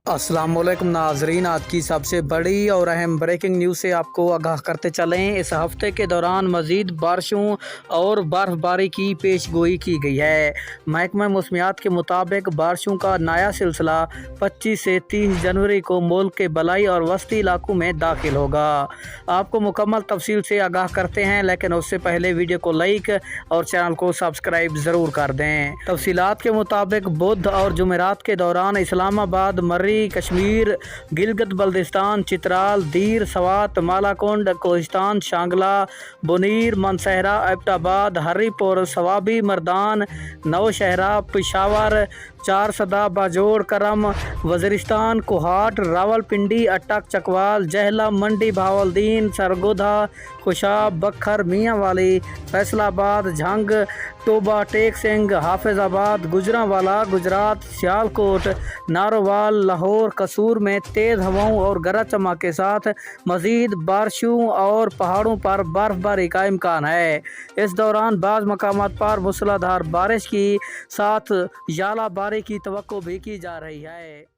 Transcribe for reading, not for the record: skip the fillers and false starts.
अस्सलाम वालेकुम नाजरीन, आज की सबसे बड़ी और अहम ब्रेकिंग न्यूज़ से आपको आगाह करते चलें। इस हफ्ते के दौरान मज़ीद बारिशों और बर्फ़बारी की पेशगोई की गई है। महकमा मौसमियात के मुताबिक बारिशों का नया सिलसिला 25 से 30 जनवरी को मुल्क के बलाई और वस्ती इलाकों में दाखिल होगा। आपको मुकम्मल तफसील से आगाह करते हैं, लेकिन उससे पहले वीडियो को लाइक और चैनल को सब्सक्राइब ज़रूर कर दें। तफसीलात के मुताबिक बुध और जुमेरात के दौरान इस्लामाबाद, मर्री, कश्मीर, गिलगित बल्तिस्तान, चित्राल, दीर, सवात, मालाकुंड, कोहिस्तान, शांगला, बुनीर, मनसहरा, एबटाबाद, हरीपुर, सवाबी, मर्दान, नौशहरा, पिशावर, चारसदा, बाजोड़, करम, वज़ीरिस्तान, कोहाट, रावलपिंडी, अटक, चकवाल, जहला, मंडी, भावलदीन, सरगोधा, खुशाब, बखर, मियांवाली, फैसलाबाद, झंग, टोबा, टेक सिंह, हाफिजाबाद, गुजरांवाला, गुजरात, सियालकोट, नारोवाल, लाहौर, कसूर में तेज़ हवाओं और गरज चमक के साथ मज़ीद बारिशों और पहाड़ों पर बर्फबारी का इम्कान है। इस दौरान बाज़ मकामात पर मूसलाधार बारिश की साथ याला बारी की तवक्को भी की जा रही है।